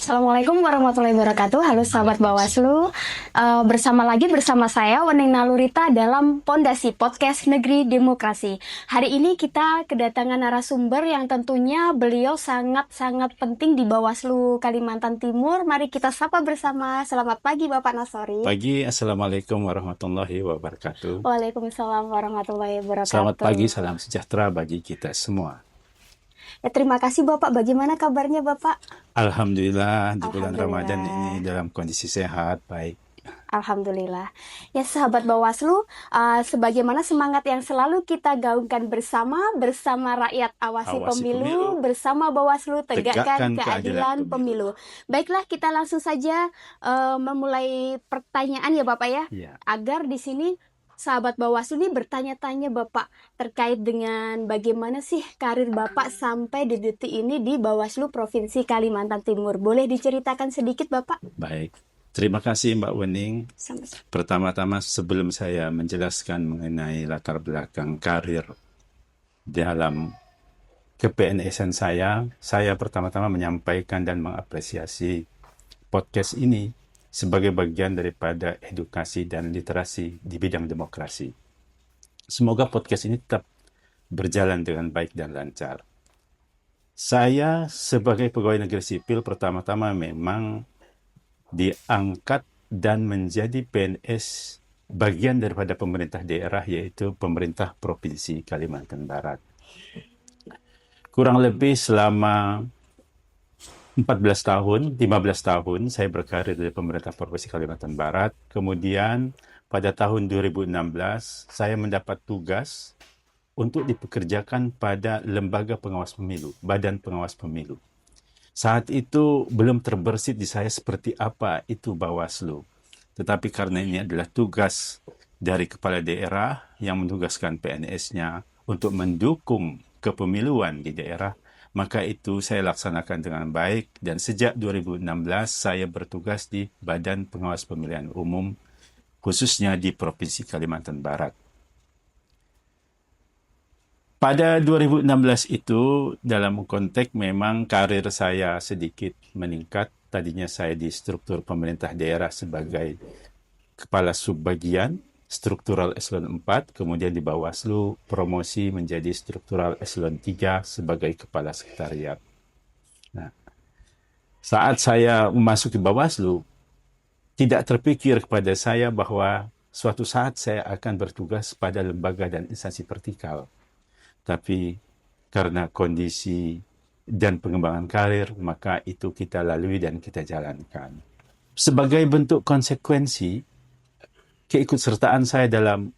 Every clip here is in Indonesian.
Assalamualaikum warahmatullahi wabarakatuh. Halo sahabat Bawaslu. Bersama saya Wening Nalurita dalam Pondasi Podcast Negeri Demokrasi. Hari ini kita kedatangan narasumber yang tentunya beliau sangat-sangat penting di Bawaslu Kalimantan Timur. Mari kita sapa bersama. Selamat pagi Bapak Nasori. Pagi, Assalamualaikum warahmatullahi wabarakatuh. Waalaikumsalam warahmatullahi wabarakatuh. Selamat pagi, salam sejahtera bagi kita semua. Ya, terima kasih Bapak. Bagaimana kabarnya Bapak? Alhamdulillah di bulan Alhamdulillah. Ramadan ini dalam kondisi sehat, baik. Alhamdulillah. Ya sahabat Bawaslu, sebagaimana semangat yang selalu kita gaungkan bersama rakyat awasi pemilu, bersama Bawaslu tegakkan keadilan pemilu. Baiklah, kita langsung saja memulai pertanyaan ya Bapak ya. Agar di sini sahabat Bawaslu ini bertanya-tanya Bapak terkait dengan bagaimana sih karir Bapak sampai di detik ini di Bawaslu Provinsi Kalimantan Timur. Boleh diceritakan sedikit Bapak? Baik. Terima kasih Mbak Wening. Pertama-tama sebelum saya menjelaskan mengenai latar belakang karir dalam ke-PNS-an saya pertama-tama menyampaikan dan mengapresiasi podcast ini sebagai bagian daripada edukasi dan literasi di bidang demokrasi. Semoga podcast ini tetap berjalan dengan baik dan lancar. Saya sebagai pegawai negeri sipil pertama-tama memang diangkat dan menjadi PNS bagian daripada pemerintah daerah, yaitu pemerintah Provinsi Kalimantan Barat. Kurang lebih selama 14 tahun, 15 tahun saya berkarir di pemerintah Provinsi Kalimantan Barat. Kemudian pada tahun 2016 saya mendapat tugas untuk dipekerjakan pada Lembaga Pengawas Pemilu, Badan Pengawas Pemilu. Saat itu belum terbersit di saya seperti apa itu Bawaslu. Tetapi karena ini adalah tugas dari kepala daerah yang menugaskan PNS-nya untuk mendukung kepemiluan di daerah, maka itu saya laksanakan dengan baik, dan sejak 2016 saya bertugas di Badan Pengawas Pemilihan Umum, khususnya di Provinsi Kalimantan Barat. Pada 2016 itu, dalam konteks memang karir saya sedikit meningkat. Tadinya saya di struktur pemerintah daerah sebagai kepala subbagian, struktural eselon 4, kemudian di Bawaslu promosi menjadi struktural eselon 3 sebagai kepala sekretariat. Nah, saat saya memasuki Bawaslu, tidak terpikir kepada saya bahwa suatu saat saya akan bertugas pada lembaga dan instansi vertikal. Tapi karena kondisi dan pengembangan karir, maka itu kita lalui dan kita jalankan. Sebagai bentuk konsekuensi keikutsertaan saya dalam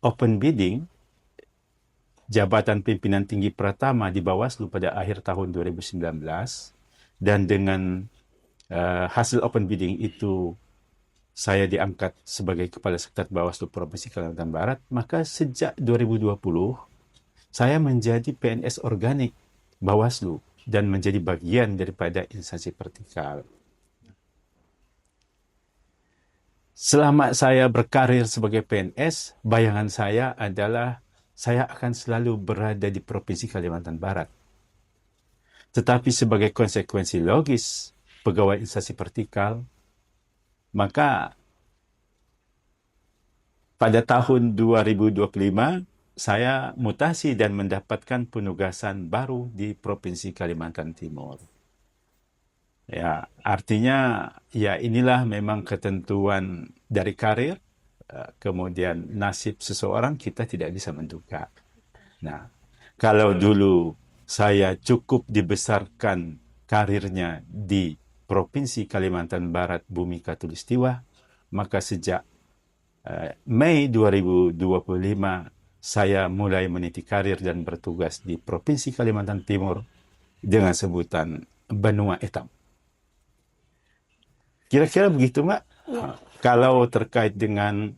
open bidding jabatan pimpinan tinggi pertama di Bawaslu pada akhir tahun 2019, dan dengan hasil open bidding itu saya diangkat sebagai Kepala Sekretariat Bawaslu Provinsi Kalimantan Barat, maka sejak 2020 saya menjadi PNS organik Bawaslu dan menjadi bagian daripada instansi vertikal. Selama saya berkarir sebagai PNS, bayangan saya adalah saya akan selalu berada di Provinsi Kalimantan Barat. Tetapi sebagai konsekuensi logis pegawai instansi vertikal, maka pada tahun 2025 saya mutasi dan mendapatkan penugasan baru di Provinsi Kalimantan Timur. Ya, artinya ya inilah memang ketentuan dari karir, kemudian nasib seseorang kita tidak bisa menduga. Nah, kalau dulu saya cukup dibesarkan karirnya di Provinsi Kalimantan Barat Bumi Khatulistiwa, maka sejak Mei 2025 saya mulai meniti karir dan bertugas di Provinsi Kalimantan Timur dengan sebutan Benua Etam. Kira-kira begitu, Mbak. Kalau terkait dengan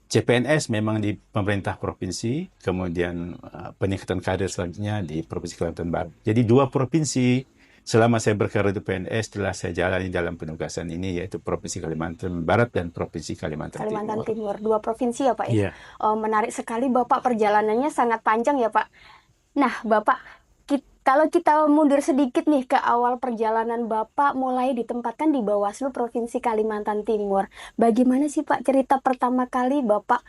CPNS memang di pemerintah provinsi, kemudian peningkatan karir selanjutnya di Provinsi Kalimantan Barat. Jadi 2 provinsi selama saya berkarir di PNS telah saya jalani dalam penugasan ini, yaitu Provinsi Kalimantan Barat dan Provinsi Kalimantan Timur. 2 provinsi ya Pak ya? Yeah. Menarik sekali Bapak, perjalanannya sangat panjang ya Pak. Nah Bapak, Kalau kita mundur sedikit nih ke awal perjalanan Bapak mulai ditempatkan di Bawaslu Provinsi Kalimantan Timur. Bagaimana sih Pak cerita pertama kali Bapak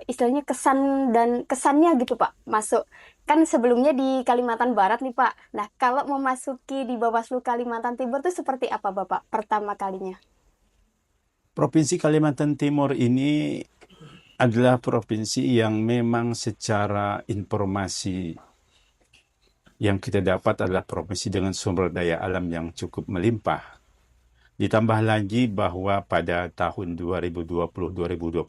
istilahnya kesannya gitu Pak masuk? Kan sebelumnya di Kalimantan Barat nih Pak. Nah, kalau memasuki di Bawaslu Kalimantan Timur itu seperti apa Bapak pertama kalinya? Provinsi Kalimantan Timur ini adalah provinsi yang memang secara informasi yang kita dapat adalah provinsi dengan sumber daya alam yang cukup melimpah. Ditambah lagi bahwa pada tahun 2020-2021,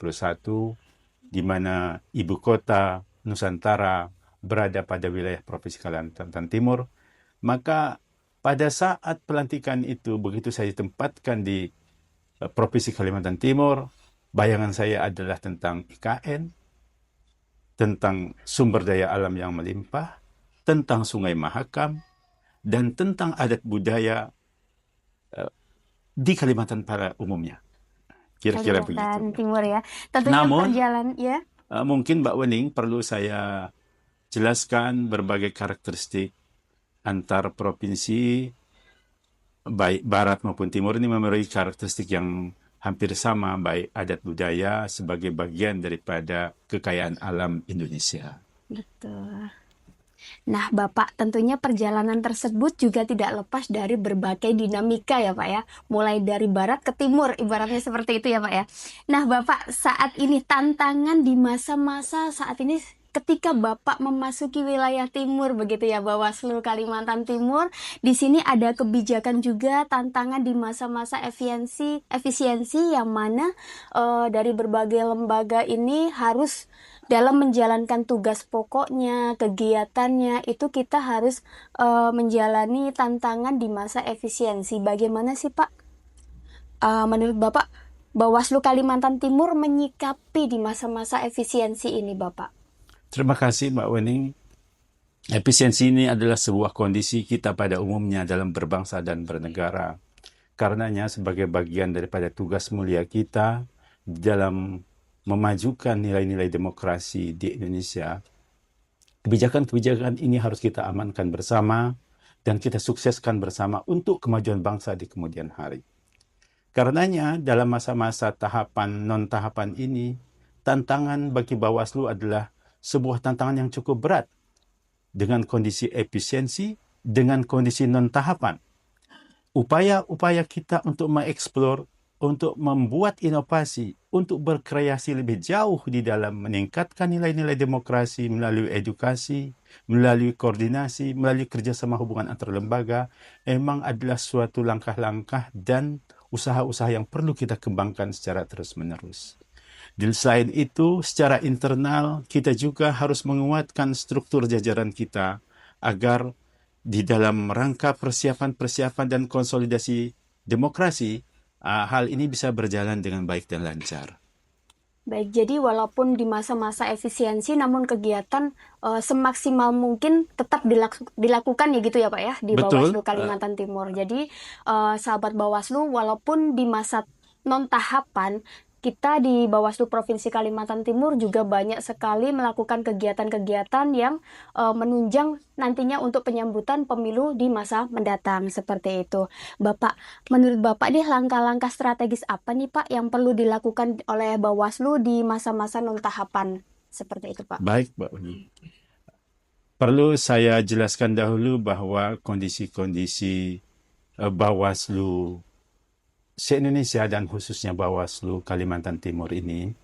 di mana ibu kota Nusantara berada pada wilayah Provinsi Kalimantan Timur, maka pada saat pelantikan itu, begitu saya ditempatkan di Provinsi Kalimantan Timur, bayangan saya adalah tentang IKN, tentang sumber daya alam yang melimpah, tentang Sungai Mahakam, dan tentang adat budaya di Kalimantan pada umumnya. Kira-kira begitu. Kalimantan Timur ya. Tentunya Namun, ya. Mungkin Mbak Wening perlu saya jelaskan berbagai karakteristik antar provinsi, baik Barat maupun Timur ini memiliki karakteristik yang hampir sama, baik adat budaya sebagai bagian daripada kekayaan alam Indonesia. Betul. Nah, Bapak, tentunya perjalanan tersebut juga tidak lepas dari berbagai dinamika ya, Pak ya. Mulai dari barat ke timur, ibaratnya seperti itu ya, Pak ya. Nah, Bapak, saat ini tantangan di masa-masa saat ini ketika Bapak memasuki wilayah timur begitu ya, Bawaslu Kalimantan Timur, di sini ada kebijakan juga tantangan di masa-masa efisiensi yang mana dari berbagai lembaga ini harus dalam menjalankan tugas pokoknya, kegiatannya, itu kita harus menjalani tantangan di masa efisiensi. Bagaimana sih Pak, menurut Bapak, Bawaslu Kalimantan Timur menyikapi di masa-masa efisiensi ini Bapak? Terima kasih Mbak Wening. Efisiensi ini adalah sebuah kondisi kita pada umumnya dalam berbangsa dan bernegara. Karenanya sebagai bagian daripada tugas mulia kita dalam memajukan nilai-nilai demokrasi di Indonesia, kebijakan-kebijakan ini harus kita amankan bersama dan kita sukseskan bersama untuk kemajuan bangsa di kemudian hari. Karenanya dalam masa-masa tahapan non-tahapan ini, tantangan bagi Bawaslu adalah sebuah tantangan yang cukup berat dengan kondisi efisiensi, dengan kondisi non-tahapan. Upaya-upaya kita untuk mengeksplor, untuk membuat inovasi, untuk berkreasi lebih jauh di dalam meningkatkan nilai-nilai demokrasi melalui edukasi, melalui koordinasi, melalui kerjasama hubungan antar lembaga, memang adalah suatu langkah-langkah dan usaha-usaha yang perlu kita kembangkan secara terus-menerus. Di selain itu, secara internal kita juga harus menguatkan struktur jajaran kita agar di dalam rangka persiapan-persiapan dan konsolidasi demokrasi, hal ini bisa berjalan dengan baik dan lancar. Baik, jadi walaupun di masa-masa efisiensi, namun kegiatan semaksimal mungkin tetap dilakukan ya gitu ya Pak ya, di Bawaslu Kalimantan Timur. Jadi sahabat Bawaslu, walaupun di masa non-tahapan, kita di Bawaslu Provinsi Kalimantan Timur juga banyak sekali melakukan kegiatan-kegiatan yang menunjang nantinya untuk penyambutan pemilu di masa mendatang seperti itu. Bapak, menurut Bapak nih langkah-langkah strategis apa nih Pak yang perlu dilakukan oleh Bawaslu di masa-masa non-tahapan seperti itu Pak? Baik Mbak Uni. Perlu saya jelaskan dahulu bahwa kondisi-kondisi Bawaslu se-Indonesia dan khususnya Bawaslu Kalimantan Timur ini,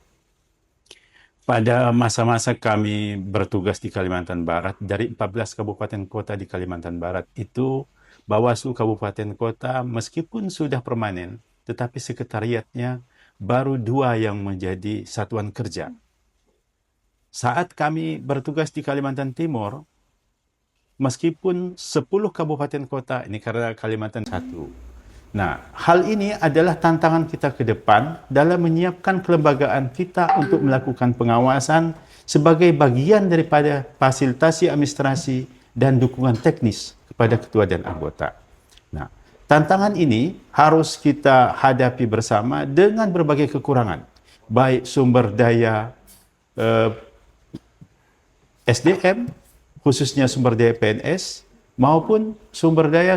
pada masa-masa kami bertugas di Kalimantan Barat, dari 14 kabupaten kota di Kalimantan Barat itu, Bawaslu Kabupaten Kota meskipun sudah permanen, tetapi sekretariatnya baru 2 yang menjadi satuan kerja. Saat kami bertugas di Kalimantan Timur, meskipun 10 kabupaten kota, ini karena Kalimantan 1. Nah, hal ini adalah tantangan kita ke depan dalam menyiapkan kelembagaan kita untuk melakukan pengawasan sebagai bagian daripada fasilitasi administrasi dan dukungan teknis kepada ketua dan anggota. Nah, tantangan ini harus kita hadapi bersama dengan berbagai kekurangan, baik sumber daya SDM, khususnya sumber daya PNS maupun sumber daya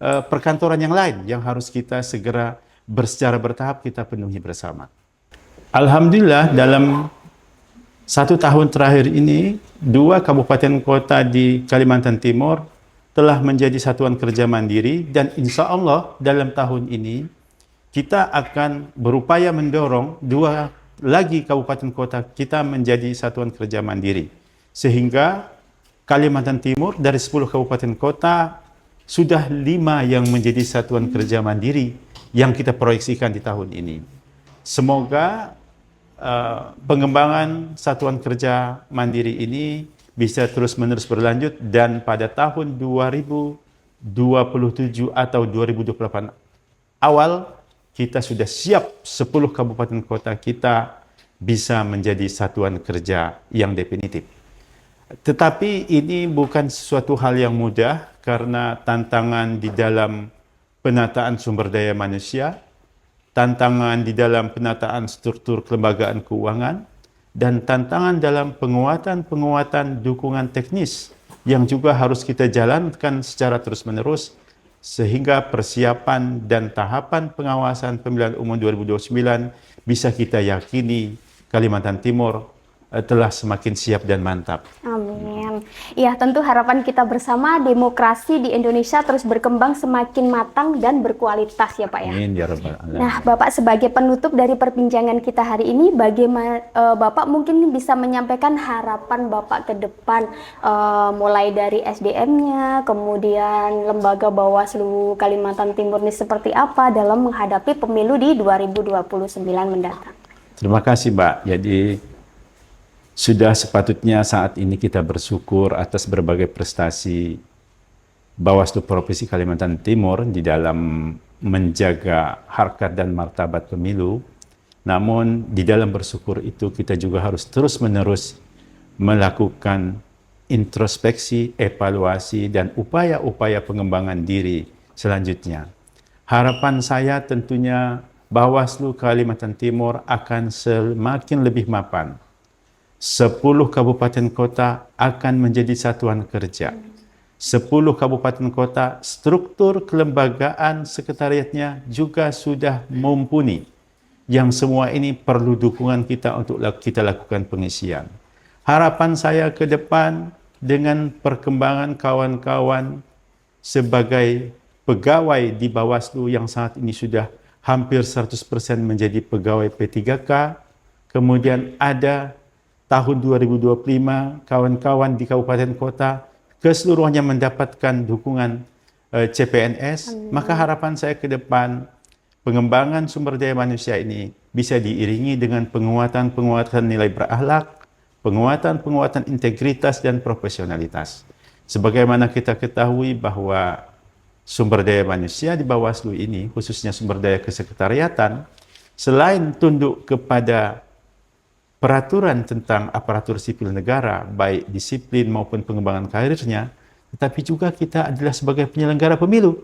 perkantoran yang lain yang harus kita segera secara bertahap kita penuhi bersama. Alhamdulillah dalam 1 tahun terakhir ini 2 kabupaten kota di Kalimantan Timur telah menjadi satuan kerja mandiri, dan insya Allah dalam tahun ini kita akan berupaya mendorong 2 lagi kabupaten kota kita menjadi satuan kerja mandiri, sehingga Kalimantan Timur dari 10 kabupaten kota sudah 5 yang menjadi satuan kerja mandiri yang kita proyeksikan di tahun ini. Semoga pengembangan satuan kerja mandiri ini bisa terus-menerus berlanjut, dan pada tahun 2027 atau 2028 awal kita sudah siap 10 kabupaten kota kita bisa menjadi satuan kerja yang definitif. Tetapi ini bukan sesuatu hal yang mudah karena tantangan di dalam penataan sumber daya manusia, tantangan di dalam penataan struktur kelembagaan keuangan, dan tantangan dalam penguatan dukungan teknis yang juga harus kita jalankan secara terus-menerus, sehingga persiapan dan tahapan pengawasan pemilihan umum 2029 bisa kita yakini Kalimantan Timur telah semakin siap dan mantap. Amin. Ya, tentu harapan kita bersama demokrasi di Indonesia terus berkembang semakin matang dan berkualitas ya Pak ya. Amin ya Rabbal Alamin. Nah, Bapak sebagai penutup dari perbincangan kita hari ini, bagaimana Bapak mungkin bisa menyampaikan harapan Bapak ke depan, mulai dari SDM-nya, kemudian lembaga Bawaslu Kalimantan Timur ini seperti apa dalam menghadapi pemilu di 2029 mendatang. Terima kasih Mbak. Jadi sudah sepatutnya saat ini kita bersyukur atas berbagai prestasi Bawaslu Provinsi Kalimantan Timur di dalam menjaga harkat dan martabat pemilu. Namun di dalam bersyukur itu kita juga harus terus-menerus melakukan introspeksi, evaluasi, dan upaya-upaya pengembangan diri selanjutnya. Harapan saya tentunya Bawaslu Kalimantan Timur akan semakin lebih mapan. 10 kabupaten kota akan menjadi satuan kerja. 10 kabupaten kota, struktur kelembagaan sekretariatnya juga sudah mumpuni. Yang semua ini perlu dukungan kita untuk kita lakukan pengisian. Harapan saya ke depan dengan perkembangan kawan-kawan sebagai pegawai di Bawaslu yang saat ini sudah hampir 100% menjadi pegawai P3K, kemudian ada tahun 2025, kawan-kawan di kabupaten kota keseluruhannya mendapatkan dukungan CPNS. Amin. Maka harapan saya ke depan, pengembangan sumber daya manusia ini bisa diiringi dengan penguatan nilai berakhlak, penguatan integritas dan profesionalitas. Sebagaimana kita ketahui bahwa sumber daya manusia di Bawaslu ini, khususnya sumber daya kesekretariatan, selain tunduk kepada peraturan tentang aparatur sipil negara, baik disiplin maupun pengembangan karirnya, tetapi juga kita adalah sebagai penyelenggara pemilu.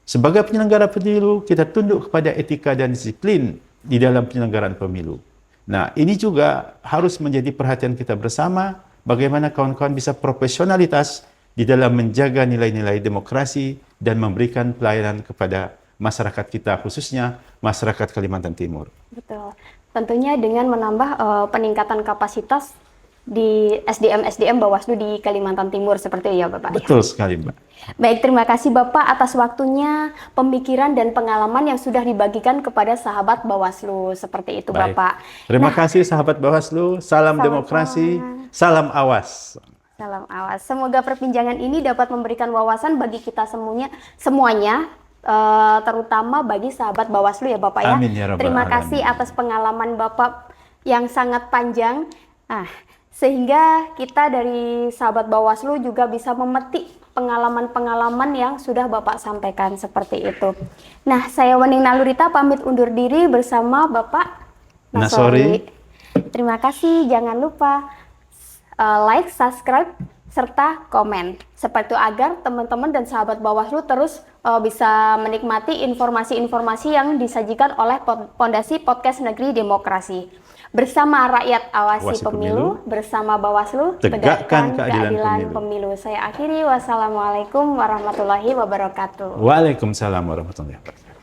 Sebagai penyelenggara pemilu, kita tunduk kepada etika dan disiplin di dalam penyelenggaraan pemilu. Nah, ini juga harus menjadi perhatian kita bersama, bagaimana kawan-kawan bisa profesionalitas di dalam menjaga nilai-nilai demokrasi dan memberikan pelayanan kepada masyarakat kita, khususnya masyarakat Kalimantan Timur. Betul. Tentunya dengan menambah peningkatan kapasitas di SDM Bawaslu di Kalimantan Timur seperti itu ya Bapak. Betul sekali Mbak. Baik, terima kasih Bapak atas waktunya, pemikiran dan pengalaman yang sudah dibagikan kepada sahabat Bawaslu seperti itu. Baik. Bapak. Terima kasih sahabat Bawaslu, salam demokrasi, salam awas. Salam awas. Semoga perbincangan ini dapat memberikan wawasan bagi kita semuanya. Terutama bagi sahabat Bawaslu ya Bapak ya. Amin ya Rabbal Terima kasih atas pengalaman Bapak yang sangat panjang. Sehingga kita dari sahabat Bawaslu juga bisa memetik pengalaman-pengalaman yang sudah Bapak sampaikan seperti itu. Nah, saya Wening Nalurita pamit undur diri bersama Bapak Nasori. Terima kasih, jangan lupa like, subscribe, serta komen. Seperti itu agar teman-teman dan sahabat Bawaslu terus bisa menikmati informasi-informasi yang disajikan oleh Pondasi Podcast Negeri Demokrasi. bersama rakyat awasi pemilu, bersama Bawaslu tegakkan keadilan pemilu. Saya akhiri, wassalamualaikum warahmatullahi wabarakatuh. Waalaikumsalam warahmatullahi wabarakatuh.